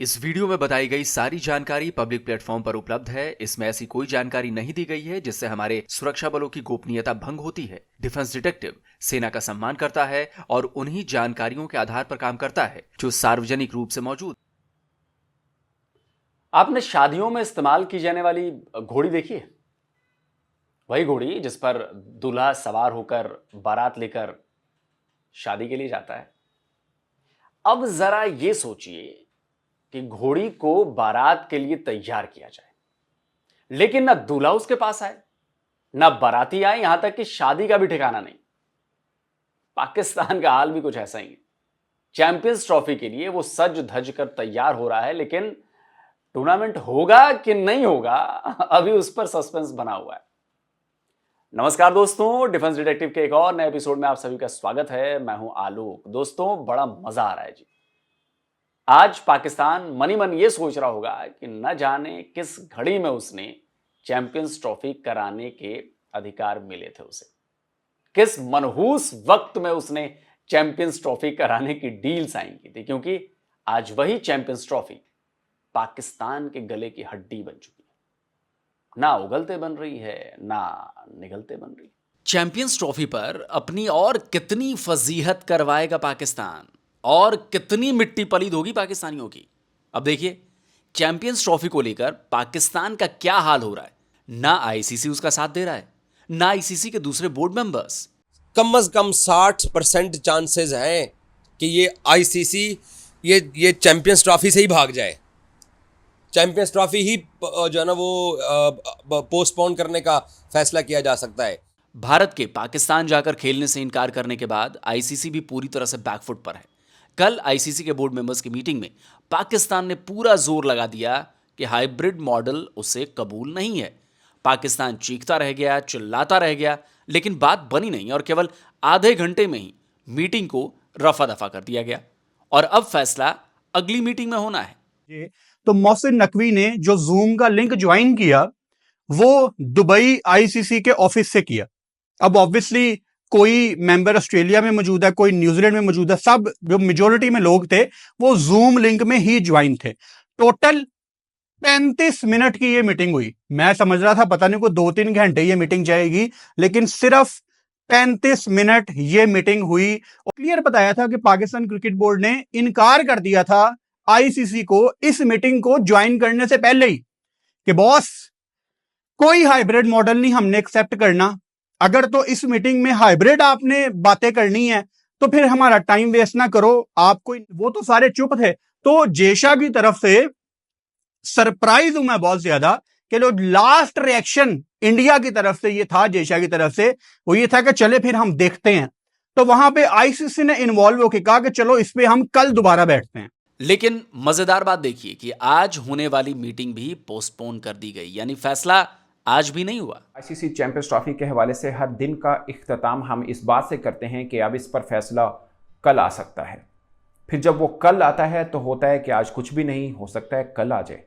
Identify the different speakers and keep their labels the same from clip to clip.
Speaker 1: इस वीडियो में बताई गई सारी जानकारी पब्लिक प्लेटफॉर्म पर उपलब्ध है। इसमें ऐसी कोई जानकारी नहीं दी गई है जिससे हमारे सुरक्षा बलों की गोपनीयता भंग होती है। डिफेंस डिटेक्टिव सेना का सम्मान करता है और उन्हीं जानकारियों के आधार पर काम करता है जो सार्वजनिक रूप से मौजूद।
Speaker 2: आपने शादियों में इस्तेमाल की जाने वाली घोड़ी देखी है? वही घोड़ी जिस पर दूल्हा सवार होकर बारात लेकर शादी के लिए जाता है। अब जरा ये सोचिए कि घोड़ी को बारात के लिए तैयार किया जाए, लेकिन ना दूल्हा उसके पास आए, ना बाराती आए, यहां तक कि शादी का भी ठिकाना नहीं। पाकिस्तान का हाल भी कुछ ऐसा ही है। चैंपियंस ट्रॉफी के लिए वो सज धज कर तैयार हो रहा है, लेकिन टूर्नामेंट होगा कि नहीं होगा अभी उस पर सस्पेंस बना हुआ है। नमस्कार दोस्तों, डिफेंस डिटेक्टिव के एक और नए एपिसोड में आप सभी का स्वागत है। मैं हूं आलोक। दोस्तों, बड़ा मजा आ रहा है जी। आज पाकिस्तान मनी मन ये सोच रहा होगा कि न जाने किस घड़ी में उसने चैंपियंस ट्रॉफी कराने के अधिकार मिले थे उसे, किस मनहूस वक्त में उसने चैंपियंस ट्रॉफी कराने की डील साइन की थी, क्योंकि आज वही चैंपियंस ट्रॉफी पाकिस्तान के गले की हड्डी बन चुकी है। ना उगलते बन रही है, ना निगलते बन रही है।
Speaker 1: चैंपियंस ट्रॉफी पर अपनी और कितनी फजीहत करवाएगा पाकिस्तान, और कितनी मिट्टी पलीद होगी पाकिस्तानियों की। अब देखिए, चैंपियंस ट्रॉफी को लेकर पाकिस्तान का क्या हाल हो रहा है। ना आईसीसी उसका साथ दे रहा है, ना आईसीसी के दूसरे बोर्ड मेंबर्स।
Speaker 3: कम से कम 60% चांसेस हैं कि ये आईसीसी ये चैंपियंस ट्रॉफी से ही भाग जाए। चैंपियंस ट्रॉफी ही जो है ना वो पोस्टपोन करने का फैसला किया जा सकता है।
Speaker 1: भारत के पाकिस्तान जाकर खेलने से इनकार करने के बाद आईसीसी भी पूरी तरह से बैकफुट पर है। कल आईसीसी के बोर्ड मेंबर्स की मीटिंग में पाकिस्तान ने पूरा जोर लगा दिया कि हाइब्रिड मॉडल उसे कबूल नहीं है। पाकिस्तान चीखता रह गया, चिल्लाता रह गया, लेकिन बात बनी नहीं और केवल आधे घंटे में ही मीटिंग को रफा दफा कर दिया गया। और अब फैसला अगली मीटिंग में होना है।
Speaker 4: तो मोहसिन नकवी ने जो जूम का लिंक ज्वाइन किया वो दुबई आईसीसी के ऑफिस से किया। अब ऑब्वियसली कोई मेंबर ऑस्ट्रेलिया में मौजूद है, कोई न्यूजीलैंड में मौजूद है, सब जो मेजोरिटी में लोग थे वो जूम लिंक में ही ज्वाइन थे। टोटल 35 मिनट की ये मीटिंग हुई। मैं समझ रहा था पता नहीं को 2-3 घंटे ये मीटिंग जाएगी, लेकिन सिर्फ 35 मिनट ये मीटिंग हुई। और क्लियर बताया था कि पाकिस्तान क्रिकेट बोर्ड ने इनकार कर दिया था आईसीसी को इस मीटिंग को ज्वाइन करने से पहले ही कि बॉस कोई हाइब्रिड मॉडल नहीं हमने एक्सेप्ट करना। अगर तो इस मीटिंग में हाइब्रिड आपने बातें करनी है तो फिर हमारा टाइम वेस्ट ना करो। आपको वो तो सारे चुप थे। तो जेशा की तरफ से सरप्राइज हूं मैं बहुत ज्यादा कि जो लास्ट रिएक्शन इंडिया की तरफ से ये था, जेशा की तरफ से वो ये था कि चले फिर हम देखते हैं। तो वहां पे आईसीसी ने इन्वॉल्व होकर कहा कि चलो इस पे हम कल दोबारा बैठते हैं।
Speaker 1: लेकिन मजेदार बात देखिए कि आज होने वाली मीटिंग भी पोस्टपोन कर दी गई, यानी फैसला आज भी नहीं हुआ।
Speaker 5: आईसीसी चैंपियंस ट्रॉफी के हवाले से हर दिन का इख्तिताम हम इस बात से करते हैं कि अब इस पर फैसला कल आ सकता है। फिर जब वो कल आता है तो होता है कि आज कुछ भी नहीं हो सकता है, कल आ जाए।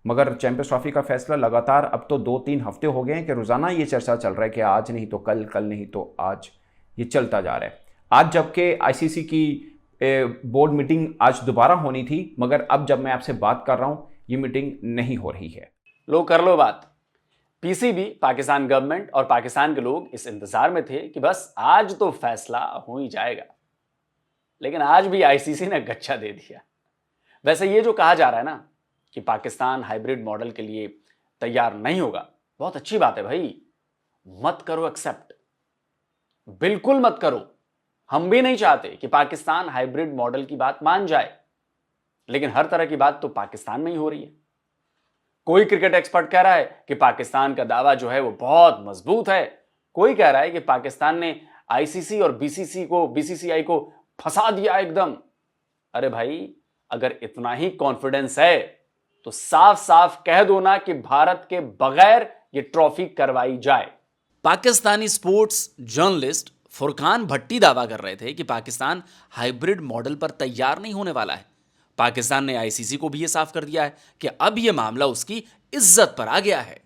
Speaker 5: मगर चैंपियंस ट्रॉफी का फैसला लगातार अब तो 2-3 हफ्ते हो गए हैं कि रोज़ाना ये चर्चा चल रहा है कि आज नहीं तो कल, कल नहीं तो आज, ये चलता जा रहा है। आज जबकि आईसीसी की बोर्ड मीटिंग आज दोबारा होनी थी, मगर अब जब मैं आपसे बात कर रहा हूं ये मीटिंग नहीं हो रही है।
Speaker 2: लो कर लो बात। पीसीबी, पाकिस्तान गवर्नमेंट और पाकिस्तान के लोग इस इंतजार में थे कि बस आज तो फैसला हो ही जाएगा, लेकिन आज भी आईसीसी ने गच्चा दे दिया। वैसे ये जो कहा जा रहा है ना कि पाकिस्तान हाइब्रिड मॉडल के लिए तैयार नहीं होगा, बहुत अच्छी बात है भाई। मत करो एक्सेप्ट, बिल्कुल मत करो। हम भी नहीं चाहते कि पाकिस्तान हाइब्रिड मॉडल की बात मान जाए, लेकिन हर तरह की बात तो पाकिस्तान में ही हो रही है। कोई क्रिकेट एक्सपर्ट कह रहा है कि पाकिस्तान का दावा जो है वो बहुत मजबूत है। कोई कह रहा है कि पाकिस्तान ने आईसीसी और बीसीसीआई को फंसा दिया एकदम। अरे भाई, अगर इतना ही कॉन्फिडेंस है तो साफ साफ कह दो ना कि भारत के बगैर ये ट्रॉफी करवाई जाए।
Speaker 1: पाकिस्तानी स्पोर्ट्स जर्नलिस्ट फुरकान भट्टी दावा कर रहे थे कि पाकिस्तान हाइब्रिड मॉडल पर तैयार नहीं होने वाला है। पाकिस्तान ने आईसीसी को भी यह साफ कर दिया है कि अब यह मामला उसकी इज्जत पर आ गया है।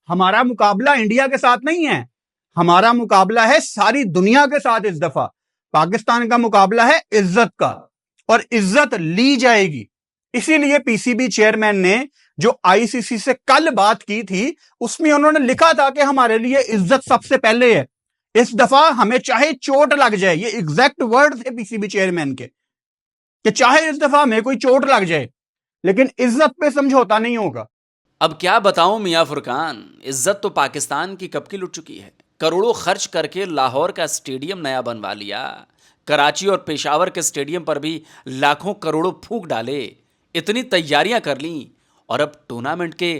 Speaker 4: हमारा मुकाबला इंडिया के साथ नहीं है, हमारा मुकाबला है सारी दुनिया के साथ। इस दफा पाकिस्तान का मुकाबला है इज्जत का, और इज्जत ली जाएगी। इसीलिए पीसीबी चेयरमैन ने जो आईसीसी से कल बात की थी उसमें उन्होंने लिखा था कि हमारे लिए इज्जत सबसे पहले है, इस दफा हमें चाहे चोट लग जाए, ये एग्जैक्ट वर्ड थे पीसीबी चेयरमैन के, कि चाहे इस दफा हमें कोई चोट लग जाए लेकिन इज्जत पे समझौता नहीं होगा।
Speaker 1: अब क्या बताऊं मियां फुरकान, इज्जत तो पाकिस्तान की कब की लुट चुकी है। करोड़ों खर्च करके लाहौर का स्टेडियम नया बनवा लिया, कराची और पेशावर के स्टेडियम पर भी लाखों करोड़ों फूंक डाले, इतनी तैयारियां कर ली, और अब टूर्नामेंट के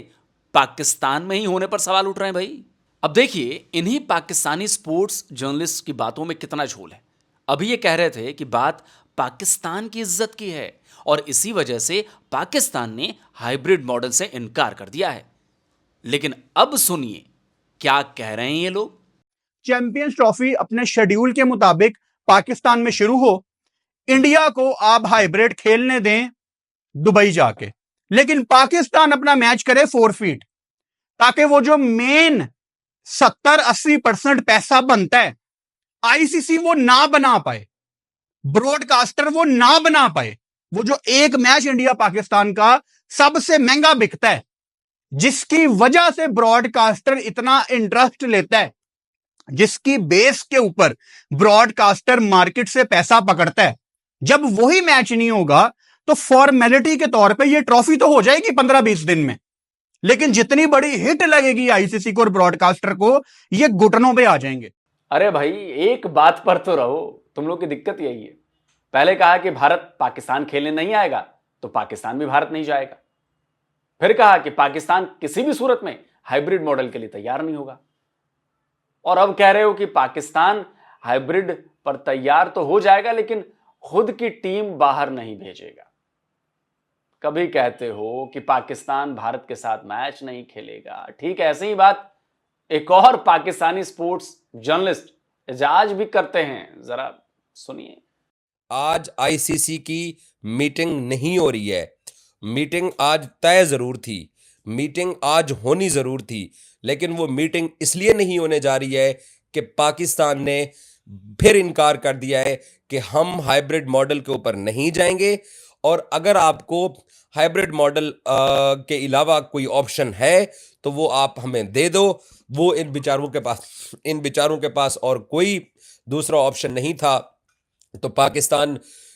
Speaker 1: पाकिस्तान में ही होने पर सवाल उठ रहे हैं भाई। अब देखिए, इन्हीं पाकिस्तानी स्पोर्ट्स जर्नलिस्ट की बातों में कितना झोल है। अभी ये कह रहे थे कि बात पाकिस्तान की इज्जत की है और इसी वजह से पाकिस्तान ने हाइब्रिड मॉडल से इनकार कर दिया है। लेकिन अब सुनिए क्या कह रहे हैं ये लोग।
Speaker 4: चैंपियंस ट्रॉफी अपने शेड्यूल के मुताबिक पाकिस्तान में शुरू हो, इंडिया को आप हाइब्रिड खेलने दें दुबई जाके, लेकिन पाकिस्तान अपना मैच करे 4 फीट, ताकि वो जो मेन 70-80% पैसा बनता है आईसीसी वो ना बना पाए, ब्रॉडकास्टर वो ना बना पाए। वो जो एक मैच इंडिया पाकिस्तान का सबसे महंगा बिकता है, जिसकी वजह से ब्रॉडकास्टर इतना इंटरेस्ट लेता है, जिसकी बेस के ऊपर ब्रॉडकास्टर मार्केट से पैसा पकड़ता है, जब वही मैच नहीं होगा तो फॉर्मेलिटी के तौर पे ये ट्रॉफी तो हो जाएगी 15-20 दिन में, लेकिन जितनी बड़ी हिट लगेगी आईसीसी को और ब्रॉडकास्टर को, ये घुटनों पे आ जाएंगे।
Speaker 2: अरे भाई, एक बात पर तो रहो, तुम लोग की दिक्कत यही है। पहले कहा कि भारत पाकिस्तान खेलने नहीं आएगा तो पाकिस्तान भी भारत नहीं जाएगा, फिर कहा कि पाकिस्तान किसी भी सूरत में हाइब्रिड मॉडल के लिए तैयार नहीं होगा, और अब कह रहे हो कि पाकिस्तान हाइब्रिड पर तैयार तो हो जाएगा लेकिन खुद की टीम बाहर नहीं भेजेगा। कभी कहते हो कि पाकिस्तान भारत के साथ मैच नहीं खेलेगा, ठीक है, ऐसे ही बात एक और पाकिस्तानी स्पोर्ट्स जर्नलिस्ट एजाज भी करते हैं, जरा सुनिए।
Speaker 3: आज आईसीसी की मीटिंग नहीं हो रही है, मीटिंग आज तय जरूर थी, मीटिंग आज होनी जरूर थी, लेकिन वो मीटिंग इसलिए नहीं होने जा रही है कि पाकिस्तान ने फिर इनकार कर दिया है कि हम हाइब्रिड मॉडल के ऊपर नहीं जाएंगे, और अगर आपको हाइब्रिड मॉडल के अलावा कोई ऑप्शन है तो वो आप हमें दे दो। वो इन बेचारों के पास और कोई दूसरा ऑप्शन नहीं था, तो Pakistan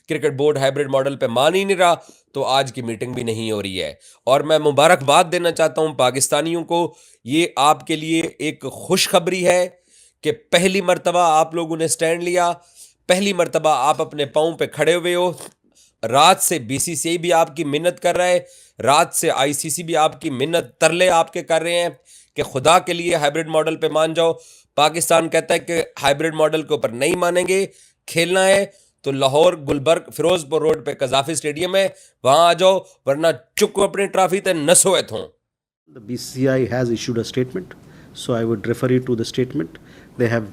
Speaker 3: cricket board hybrid model पे मान ही नहीं रहा, तो आज की मीटिंग भी नहीं हो रही है। और मैं मुबारकबाद देना चाहता हूं पाकिस्तानियों को, ये आपके लिए एक खुशखबरी है कि पहली मर्तबा आप लोगों ने स्टैंड लिया, पहली मर्तबा आप अपने पांव पे खड़े हुए हो। रात से बीसीसीआई भी आपकी मिन्नत कर रहा है, रात से आईसीसी भी आपकी मिन्नत तरले आपके कर रहे हैं कि खुदा के लिए हाइब्रिड मॉडल पे मान जाओ। पाकिस्तान कहता है कि हाइब्रिड मॉडल के ऊपर नहीं मानेंगे, खेलना है तो लाहौर गुलबर्ग फिरोजपुर रोड पे कजाफी स्टेडियम है, वहां आ जाओ, वरना चुको अपनी ट्रॉफी ते नसो इथों।
Speaker 6: The BCCI has issued a statement, so I would refer you to the statement. They have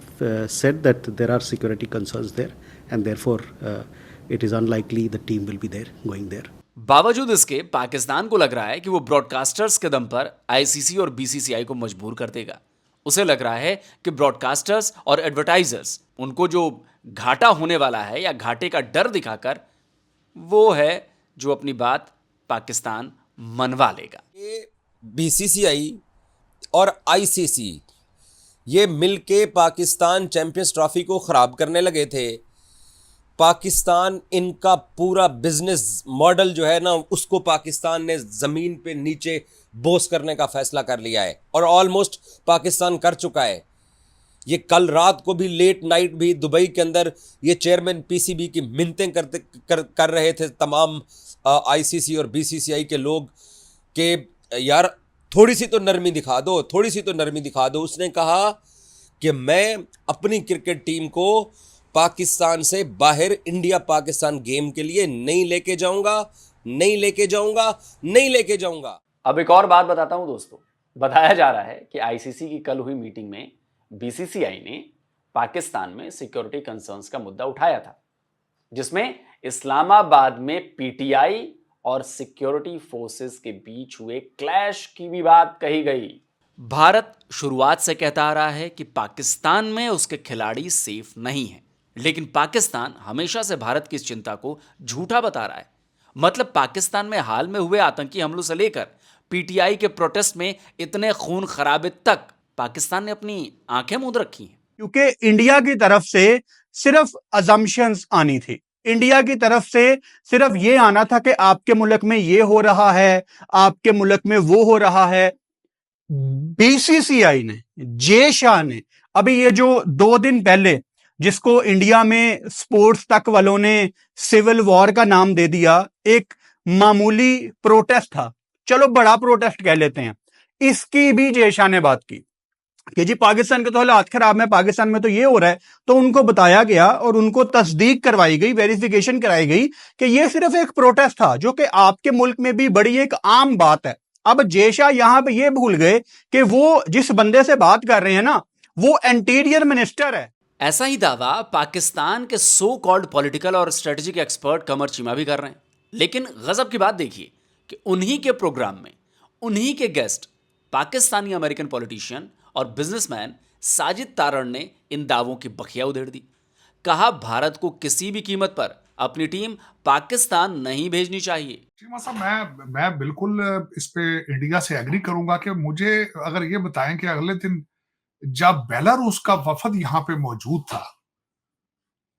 Speaker 6: said that there are security concerns there, and therefore it is unlikely the team will be there going there.
Speaker 1: बावजूद इसके पाकिस्तान को लग रहा है कि वो broadcasters के दम पर आईसीसी और बीसीसीआई को मजबूर कर देगा। उसे लग रहा है कि ब्रॉडकास्टर्स और एडवर्टाइजर्स उनको जो घाटा होने वाला है या घाटे का डर दिखाकर वो है जो अपनी बात पाकिस्तान मनवा लेगा।
Speaker 3: ये बीसीसीआई और आईसीसी ये मिलके पाकिस्तान चैंपियंस ट्रॉफी को ख़राब करने लगे थे। पाकिस्तान इनका पूरा बिजनेस मॉडल जो है ना, उसको पाकिस्तान ने ज़मीन पे नीचे बोस करने का फैसला कर लिया है, और ऑलमोस्ट पाकिस्तान कर चुका है। ये कल रात को भी लेट नाइट भी दुबई के अंदर ये चेयरमैन पीसीबी की मिन्नतें कर रहे थे तमाम आईसीसी और बीसीसीआई के लोग कि यार थोड़ी सी तो नरमी दिखा दो, थोड़ी सी तो नरमी दिखा दो। उसने कहा कि मैं अपनी क्रिकेट टीम को पाकिस्तान से बाहर इंडिया पाकिस्तान गेम के लिए नहीं लेके जाऊंगा, नहीं लेके जाऊंगा, नहीं लेके जाऊंगा।
Speaker 2: अब एक और बात बताता हूं दोस्तों, बताया जा रहा है कि आईसीसी की कल हुई मीटिंग में बीसीसीआई ने पाकिस्तान में सिक्योरिटी कंसर्न्स का मुद्दा उठाया था, जिसमें इस्लामाबाद में पीटीआई और सिक्योरिटी फोर्सेस के बीच हुए क्लैश की भी बात कही गई।
Speaker 1: भारत शुरुआत से कहता आ रहा है कि पाकिस्तान में उसके खिलाड़ी सेफ नहीं हैं, लेकिन पाकिस्तान हमेशा से भारत की इस चिंता को झूठा बता रहा है। मतलब पाकिस्तान में हाल में हुए आतंकी हमलों से लेकर पीटीआई के प्रोटेस्ट में इतने खून खराबे तक पाकिस्तान ने अपनी आंखें मूंद रखी हैं।
Speaker 4: क्योंकि इंडिया की तरफ से सिर्फ अजम्पशंस आनी थी, इंडिया की तरफ से सिर्फ ये आना था कि आपके मुल्क में ये हो रहा है, आपके मुल्क में वो हो रहा है। बीसीसीआई ने, जे शाह ने अभी ये जो 2 दिन पहले जिसको इंडिया में स्पोर्ट्स तक वालों ने सिविल वॉर का नाम दे दिया, एक मामूली प्रोटेस्ट था, चलो बड़ा प्रोटेस्ट कह लेते हैं, इसकी भी जे शाह ने बात की कि जी पाकिस्तान के तो हालात खराब है, पाकिस्तान में तो ये हो रहा है। तो उनको बताया गया और उनको तस्दीक करवाई गई, वेरिफिकेशन कराई गई कि ये सिर्फ एक प्रोटेस्ट था, जो कि आपके मुल्क में भी बड़ी एक आम बात है। अब जे शाह यहां पे ये भूल गए कि वो जिस बंदे से बात कर रहे हैं ना, वो इंटीरियर मिनिस्टर है।
Speaker 1: ऐसा ही दावा पाकिस्तान के सो कॉल्ड पॉलिटिकल और स्ट्रेटेजिक एक्सपर्ट कमर चीमा भी कर रहे हैं। लेकिन गजब की बात देखिए कि उन्हीं के प्रोग्राम में उन्हीं के गेस्ट पाकिस्तानी अमेरिकन पॉलिटिशियन और बिजनेसमैन साजिद तारण ने इन दावों की बखिया उधेड़ दी। कहा भारत को किसी भी कीमत पर अपनी टीम पाकिस्तान नहीं भेजनी चाहिए।
Speaker 7: चीमा साहब, मैं बिल्कुल इस पे इंडिया से एग्री करूंगा कि मुझे अगर ये बताएं कि अगले दिन जब बेलारूस का वफद यहाँ पे मौजूद था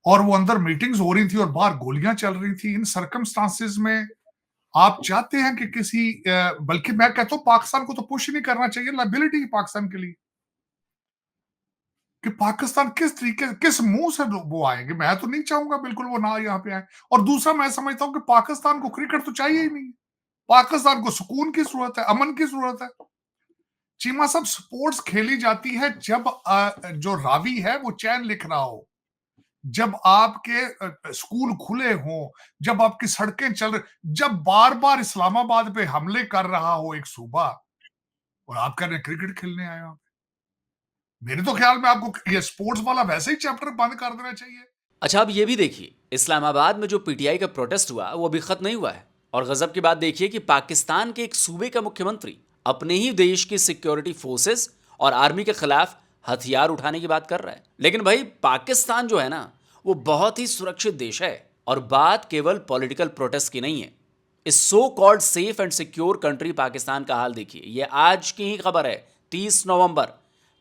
Speaker 7: और वो अंदर मीटिंग्स हो रही थी और बाहर गोलियां चल रही थी, इन सर्कमस्टांसेस में आप चाहते हैं कि किसी बल्कि मैं कहता हूं पाकिस्तान को तो पुश नहीं करना चाहिए, लायबिलिटी पाकिस्तान के लिए कि पाकिस्तान किस तरीके किस मुंह से वो आएंगे। मैं तो नहीं चाहूंगा बिल्कुल वो ना यहाँ पे आए। और दूसरा मैं समझता हूं कि पाकिस्तान को क्रिकेट तो चाहिए ही नहीं, पाकिस्तान को सुकून की जरूरत है, अमन की जरूरत है। चीमा साहब, स्पोर्ट्स खेली जाती है जब जो रावी है वो चैन लिख रहा हो, जब आपके स्कूल खुले हों, जब आपकी सड़कें चल रही, जब बार बार इस्लामाबाद पे हमले कर रहा हो एक सूबा और आप कह रहे हैं क्रिकेट खेलने आए आप। मेरे तो ख्याल में आपको ये स्पोर्ट्स वाला वैसे ही चैप्टर बंद कर देना चाहिए।
Speaker 1: अच्छा, अब ये भी देखिए, इस्लामाबाद में जो पीटीआई का प्रोटेस्ट हुआ वो अभी खत्म नहीं हुआ है। और गजब की बात देखिए कि पाकिस्तान के एक सूबे का मुख्यमंत्री अपने ही देश की सिक्योरिटी फोर्सेस और आर्मी के खिलाफ हथियार उठाने की बात कर रहा है। लेकिन भाई पाकिस्तान जो है ना, वो बहुत ही सुरक्षित देश है। और बात केवल पॉलिटिकल प्रोटेस्ट की नहीं है। इस so called safe and secure country Pakistan का हाल देखिए। ये आज की ही खबर है, 30 नवंबर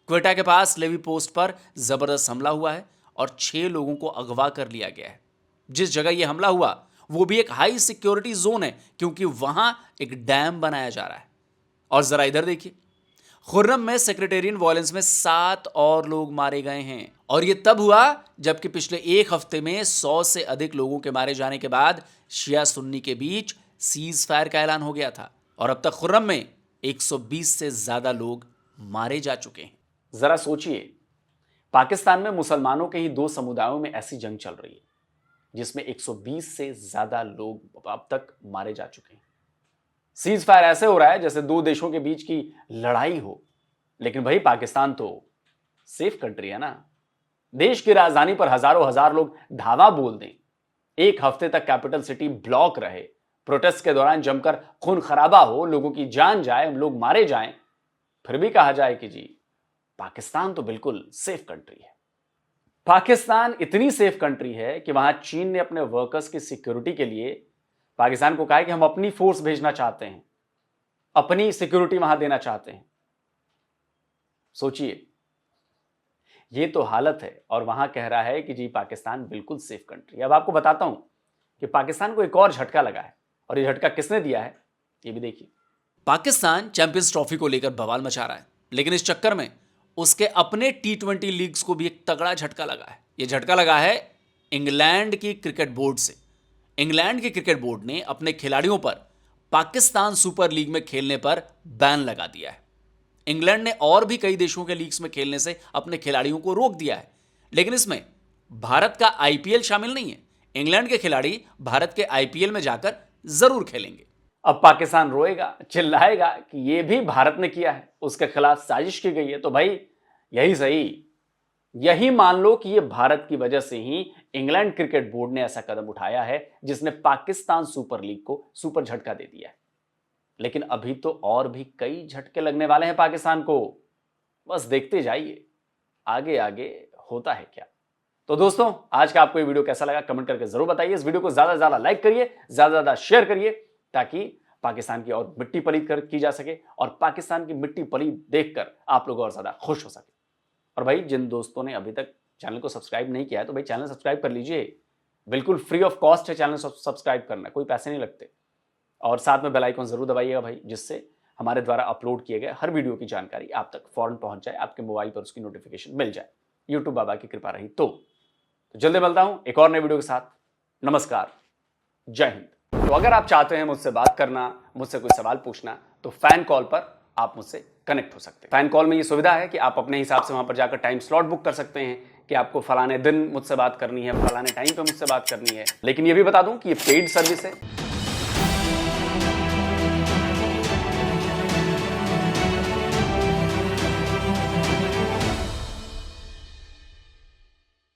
Speaker 1: क्वेटा के पास लेवी पोस्ट पर जबरदस्त हमला हुआ है और 6 लोगों को अगवा कर लिया गया है। जिस जगह यह हमला हुआ वो भी एक हाई सिक्योरिटी जोन है, क्योंकि वहां एक डैम बनाया जा रहा है। और जरा इधर देखिए, खुर्रम में सेक्रेटेरियन वॉयलेंस में 7 और लोग मारे गए हैं। और यह तब हुआ जबकि पिछले एक हफ्ते में 100 से अधिक लोगों के मारे जाने के बाद शिया सुन्नी के बीच सीज फायर का ऐलान हो गया था। और अब तक खुर्रम में 120 से ज्यादा लोग मारे जा चुके हैं।
Speaker 2: जरा सोचिए, पाकिस्तान में मुसलमानों के ही 2 समुदायों में ऐसी जंग चल रही है जिसमें 120 से ज्यादा लोग अब तक मारे जा चुके हैं। सीज फायर ऐसे हो रहा है जैसे 2 देशों के बीच की लड़ाई हो। लेकिन भाई पाकिस्तान तो सेफ कंट्री है ना। देश की राजधानी पर हजारों हजार लोग धावा बोल दें, एक हफ्ते तक कैपिटल सिटी ब्लॉक रहे, प्रोटेस्ट के दौरान जमकर खून खराबा हो, लोगों की जान जाए, लोग मारे जाएं, फिर भी कहा जाए कि जी पाकिस्तान तो बिल्कुल सेफ कंट्री है। पाकिस्तान इतनी सेफ कंट्री है कि वहां चीन ने अपने वर्कर्स की सिक्योरिटी के लिए पाकिस्तान को कहा कि हम अपनी फोर्स भेजना चाहते हैं, अपनी सिक्योरिटी वहां देना चाहते हैं। सोचिए, ये तो हालत है और वहां कह रहा है कि जी पाकिस्तान बिल्कुल सेफ कंट्री। अब आपको बताता हूं कि पाकिस्तान को एक और झटका लगा है, और ये झटका किसने दिया है ये भी देखिए।
Speaker 1: पाकिस्तान चैंपियंस ट्रॉफी को लेकर बवाल मचा रहा है, लेकिन इस चक्कर में उसके अपने T20 लीग्स को भी एक तगड़ा झटका लगा है। यह झटका लगा है इंग्लैंड की क्रिकेट बोर्ड से। इंग्लैंड के क्रिकेट बोर्ड ने अपने खिलाड़ियों पर पाकिस्तान सुपर लीग में खेलने पर बैन लगा दिया है। इंग्लैंड ने और भी कई देशों के लीग्स में खेलने से अपने खिलाड़ियों को रोक दिया है, लेकिन इसमें भारत का IPL शामिल नहीं है। इंग्लैंड के खिलाड़ी भारत के IPL में जाकर जरूर खेलेंगे।
Speaker 2: अब पाकिस्तान रोएगा, चिल्लाएगा कि यह भी भारत ने किया है, उसके खिलाफ साजिश की गई है। तो भाई यही सही, यही मान लो कि यह भारत की वजह से ही इंग्लैंड क्रिकेट बोर्ड ने ऐसा कदम उठाया है जिसने पाकिस्तान सुपर लीग को सुपर झटका दे दिया है। लेकिन अभी तो और भी कई झटके लगने वाले हैं पाकिस्तान को। बस देखते जाइए आगे आगे होता है क्या। तो दोस्तों, आज का आपको ये वीडियो कैसा लगा कमेंट करके जरूर बताइए। इस वीडियो को ज्यादा से ज्यादा लाइक करिए, ज्यादा से ज्यादा शेयर करिए, ताकि पाकिस्तान की और मिट्टी पलीत की जा सके और पाकिस्तान की मिट्टी पलीत देखकर आप लोग और ज्यादा खुश हो सके। और भाई, जिन दोस्तों ने अभी तक चैनल को सब्सक्राइब नहीं किया है तो भाई चैनल सब्सक्राइब कर लीजिए। बिल्कुल फ्री ऑफ कॉस्ट है चैनल सब्सक्राइब करना, कोई पैसे नहीं लगते। और साथ में बेल आइकन जरूर दबाइएगा भाई, जिससे हमारे द्वारा अपलोड किए गए हर वीडियो की जानकारी आप तक फौरन पहुंच जाए, आपके मोबाइल पर उसकी नोटिफिकेशन मिल जाए, यूट्यूब बाबा की कृपा रही तो जल्दी मिलता हूं एक और नए वीडियो के साथ। नमस्कार, जय हिंद। तो अगर आप चाहते हैं मुझसे बात करना, मुझसे कोई सवाल पूछना, तो फैन कॉल पर आप मुझसे कनेक्ट हो सकते हैं। फैन कॉल में ये सुविधा है कि आप अपने हिसाब से वहां पर जाकर टाइम स्लॉट बुक कर सकते हैं कि आपको फलाने दिन मुझसे बात करनी है, फलाने टाइम पे मुझसे बात करनी है। लेकिन ये भी बता दूं कि ये पेड सर्विस है,